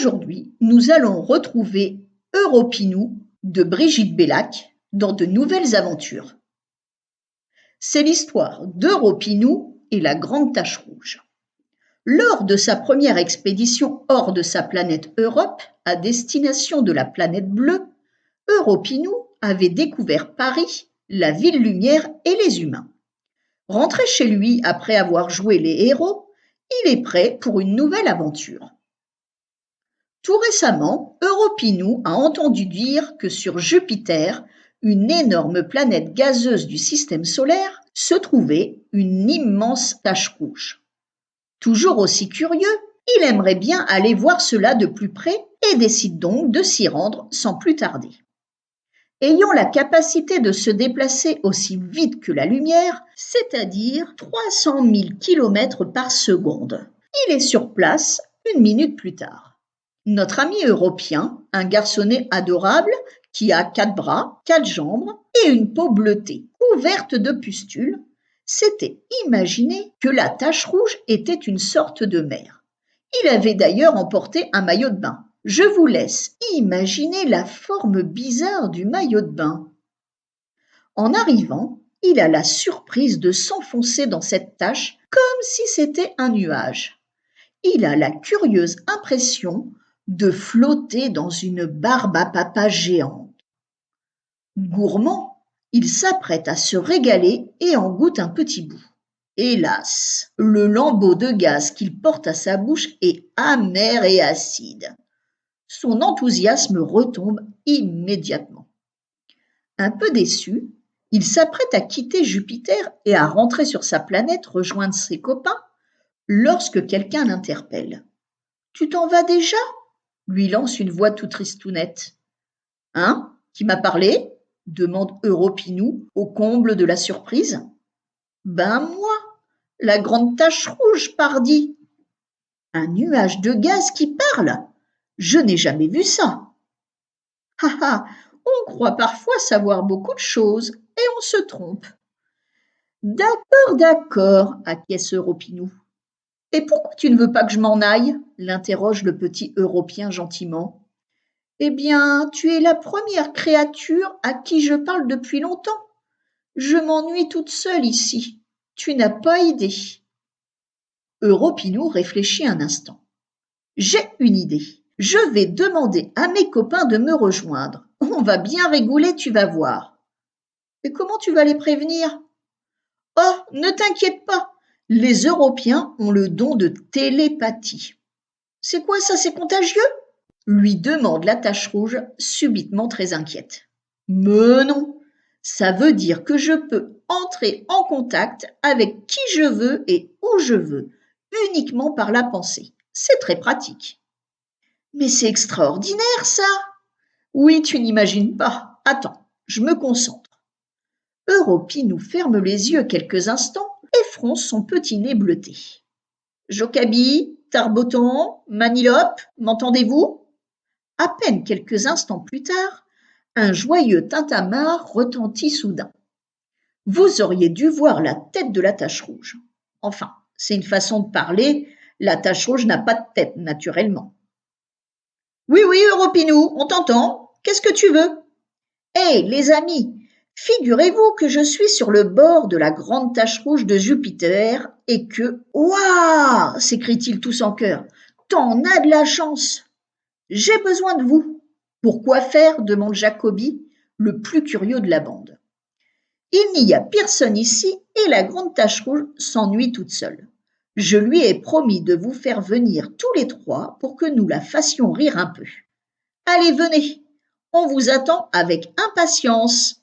Aujourd'hui, nous allons retrouver Europinou de Brigitte Bellac dans de nouvelles aventures. C'est l'histoire d'Europinou et la grande tache rouge. Lors de sa première expédition hors de sa planète Europe, à destination de la planète bleue, Europinou avait découvert Paris, la ville lumière et les humains. Rentré chez lui après avoir joué les héros, il est prêt pour une nouvelle aventure. Tout récemment, Europinou a entendu dire que sur Jupiter, une énorme planète gazeuse du système solaire, se trouvait une immense tache rouge. Toujours aussi curieux, il aimerait bien aller voir cela de plus près et décide donc de s'y rendre sans plus tarder. Ayant la capacité de se déplacer aussi vite que la lumière, c'est-à-dire 300 000 km par seconde, il est sur place 1 minute plus tard. Notre ami européen, un garçonnet adorable qui a 4 bras, 4 jambes et une peau bleutée, couverte de pustules, s'était imaginé que la tache rouge était une sorte de mer. Il avait d'ailleurs emporté un maillot de bain. Je vous laisse imaginer la forme bizarre du maillot de bain. En arrivant, il a la surprise de s'enfoncer dans cette tache comme si c'était un nuage. Il a la curieuse impression de flotter dans une barbe à papa géante. Gourmand, il s'apprête à se régaler et en goûte un petit bout. Hélas, le lambeau de gaz qu'il porte à sa bouche est amer et acide. Son enthousiasme retombe immédiatement. Un peu déçu, il s'apprête à quitter Jupiter et à rentrer sur sa planète rejoindre ses copains lorsque quelqu'un l'interpelle. « Tu t'en vas déjà ?» lui lance une voix tout tristounette. « Hein ? Qui m'a parlé ?» demande Europinou au comble de la surprise. « Ben moi, la grande tache rouge, pardi !»« Un nuage de gaz qui parle ? Je n'ai jamais vu ça. » « Ah ah, on croit parfois savoir beaucoup de choses et on se trompe. »« D'accord, d'accord, acquiesce Europinou. »« Et pourquoi tu ne veux pas que je m'en aille ?» l'interroge le petit Européen gentiment. « Eh bien, tu es la première créature à qui je parle depuis longtemps. Je m'ennuie toute seule ici. Tu n'as pas idée. » Europinou réfléchit un instant. « J'ai une idée. Je vais demander à mes copains de me rejoindre. On va bien rigoler, tu vas voir. » « Et comment tu vas les prévenir ? » ?»« Oh, ne t'inquiète pas. Les Européens ont le don de télépathie. »« C'est quoi ça, c'est contagieux ?» lui demande la tache rouge, subitement très inquiète. « Mais non, ça veut dire que je peux entrer en contact avec qui je veux et où je veux, uniquement par la pensée. C'est très pratique. »« Mais c'est extraordinaire, ça !»« Oui, tu n'imagines pas. Attends, je me concentre. » Europinou ferme les yeux quelques instants et fronce son petit nez bleuté. « Jocabi, Tarboton, Manilope, m'entendez-vous ?» À peine quelques instants plus tard, un joyeux tintamarre retentit soudain. Vous auriez dû voir la tête de la tache rouge. Enfin, c'est une façon de parler, la tache rouge n'a pas de tête, naturellement. « Oui, oui, Europinou, on t'entend. Qu'est-ce que tu veux ? » « Hé, les amis, figurez-vous que je suis sur le bord de la grande tache rouge de Jupiter et que... Ouah !» s'écrie-t-il tous en chœur. « T'en as de la chance. J'ai besoin de vous. » « Pourquoi faire ?» demande Jacobi, le plus curieux de la bande. « Il n'y a personne ici et la grande tache rouge s'ennuie toute seule. Je lui ai promis de vous faire venir tous les 3 pour que nous la fassions rire un peu. Allez, venez, on vous attend avec impatience. »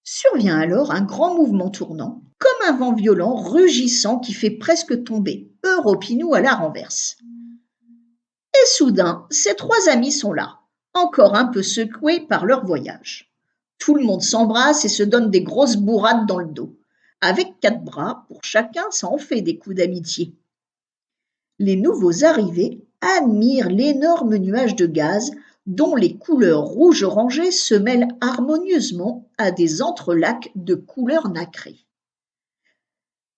Survient alors un grand mouvement tournant, comme un vent violent rugissant qui fait presque tomber Europinou à la renverse. Et soudain, ces 3 amis sont là, encore un peu secoués par leur voyage. Tout le monde s'embrasse et se donne des grosses bourrades dans le dos. Avec 4 bras, pour chacun, ça en fait des coups d'amitié. Les nouveaux arrivés admirent l'énorme nuage de gaz dont les couleurs rouge-orangé se mêlent harmonieusement à des entrelacs de couleurs nacrées.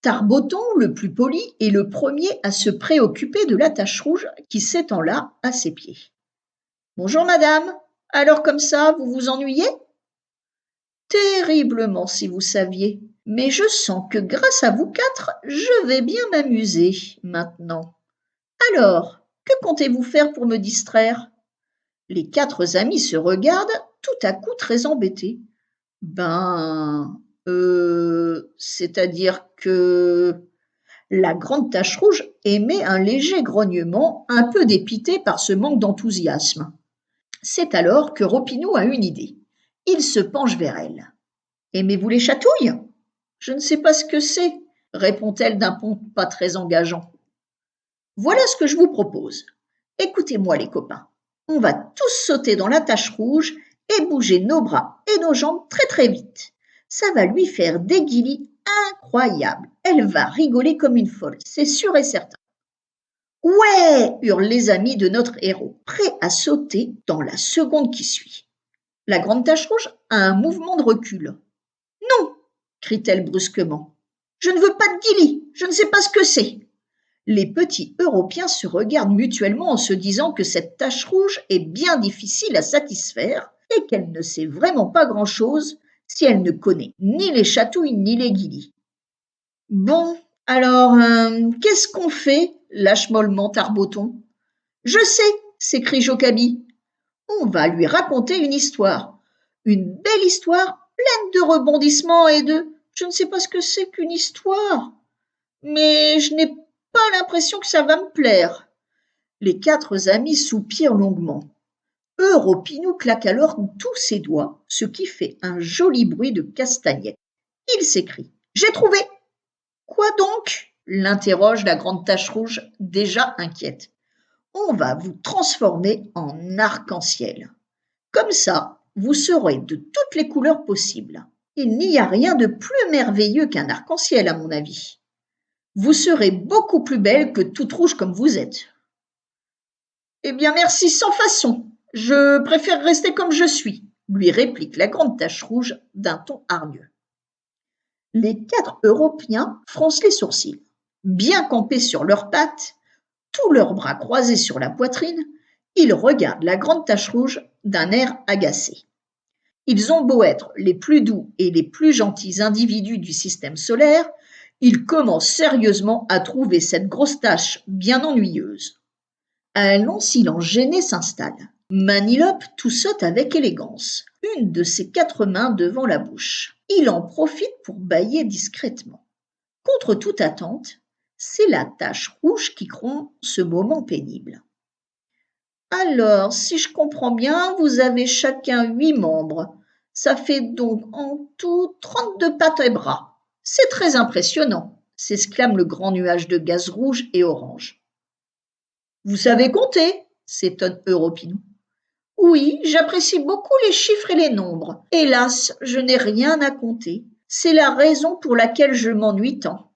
Tarboton, le plus poli, est le premier à se préoccuper de la tache rouge qui s'étend là, à ses pieds. « Bonjour madame, alors comme ça, vous vous ennuyez ?»« Terriblement, si vous saviez, mais je sens que grâce à vous quatre, je vais bien m'amuser maintenant. Alors, que comptez-vous faire pour me distraire ?» Les quatre amis se regardent, tout à coup très embêtés. « C'est-à-dire que… » La grande tache rouge émet un léger grognement, un peu dépité par ce manque d'enthousiasme. C'est alors que Ropinou a une idée. Il se penche vers elle. « Aimez-vous les chatouilles ?»« Je ne sais pas ce que c'est, » répond-elle d'un ton pas très engageant. « Voilà ce que je vous propose. Écoutez-moi les copains. On va tous sauter dans la tache rouge et bouger nos bras et nos jambes très très vite. Ça va lui faire des guilis incroyables. Elle va rigoler comme une folle, c'est sûr et certain. »« Ouais !» hurlent les amis de notre héros, prêts à sauter dans la seconde qui suit. La grande tache rouge a un mouvement de recul. « Non !» crie-t-elle brusquement. « Je ne veux pas de guilis, je ne sais pas ce que c'est. » Les petits Européens se regardent mutuellement en se disant que cette tache rouge est bien difficile à satisfaire et qu'elle ne sait vraiment pas grand-chose si elle ne connaît ni les chatouilles ni les guilis. « Bon, alors, qu'est-ce qu'on fait ?» lâche mollement Tarboton. « Je sais !» s'écrie Jocabi. « On va lui raconter une histoire. Une belle histoire pleine de rebondissements et de… Je ne sais pas ce que c'est qu'une histoire, mais je n'ai pas l'impression que ça va me plaire. » Les quatre amis soupirent longuement. Europinou claque alors tous ses doigts, ce qui fait un joli bruit de castagnette. Il s'écrie : « J'ai trouvé !»« Quoi donc ?» l'interroge la grande tache rouge, déjà inquiète. « On va vous transformer en arc-en-ciel. Comme ça, vous serez de toutes les couleurs possibles. Il n'y a rien de plus merveilleux qu'un arc-en-ciel, à mon avis. Vous serez beaucoup plus belle que toute rouge comme vous êtes. » « Eh bien, merci sans façon. Je préfère rester comme je suis, » lui réplique la grande tache rouge d'un ton hargneux. Les quatre Européens froncent les sourcils. Bien campés sur leurs pattes, tous leurs bras croisés sur la poitrine, ils regardent la grande tache rouge d'un air agacé. Ils ont beau être les plus doux et les plus gentils individus du système solaire, ils commencent sérieusement à trouver cette grosse tache bien ennuyeuse. Un long silence gêné s'installe. Manilope toussote avec élégance, une de ses quatre mains devant la bouche. Il en profite pour bâiller discrètement. Contre toute attente, c'est la tache rouge qui rompt ce moment pénible. « Alors, si je comprends bien, vous avez chacun 8 membres. Ça fait donc en tout 32 pattes et bras. C'est très impressionnant !» s'exclame le grand nuage de gaz rouge et orange. « Vous savez compter ?» s'étonne Europinou. « Oui, j'apprécie beaucoup les chiffres et les nombres. Hélas, je n'ai rien à compter. C'est la raison pour laquelle je m'ennuie tant. »«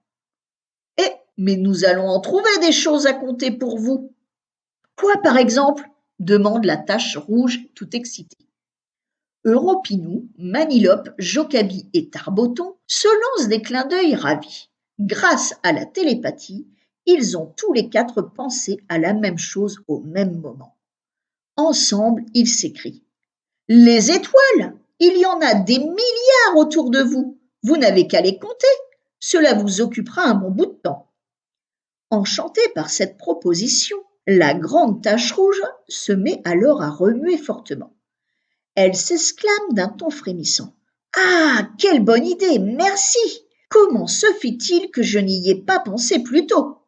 Eh, mais nous allons en trouver des choses à compter pour vous. »« Quoi, par exemple ?» demande la tache rouge tout excitée. Europinou, Manilope, Jocabi et Tarboton se lancent des clins d'œil ravis. Grâce à la télépathie, ils ont tous les quatre pensé à la même chose au même moment. Ensemble, ils s'écrient : « Les étoiles ! Il y en a des milliards autour de vous. Vous n'avez qu'à les compter. Cela vous occupera un bon bout de temps. » Enchantée par cette proposition, la grande tache rouge se met alors à remuer fortement. Elle s'exclame d'un ton frémissant : « Ah, quelle bonne idée, merci ! Comment se fait-il que je n'y ai pas pensé plus tôt ? »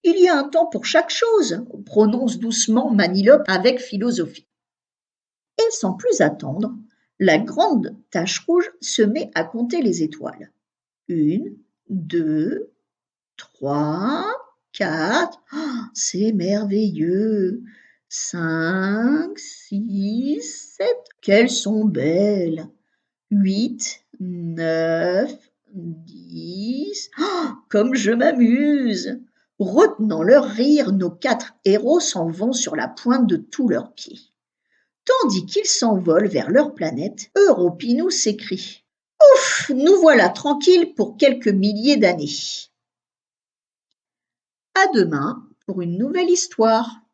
« Il y a un temps pour chaque chose, » prononce doucement Manilope avec philosophie. Et sans plus attendre, la grande tache rouge se met à compter les étoiles. 1, 2, 3, 4, c'est merveilleux. 5, 6, 7, qu'elles sont belles. 8, 9, 10, comme je m'amuse. Retenant leur rire, nos quatre héros s'en vont sur la pointe de tous leurs pieds. Tandis qu'ils s'envolent vers leur planète, Europinou s'écrie : Ouf, nous voilà tranquilles pour quelques milliers d'années. À demain pour une nouvelle histoire.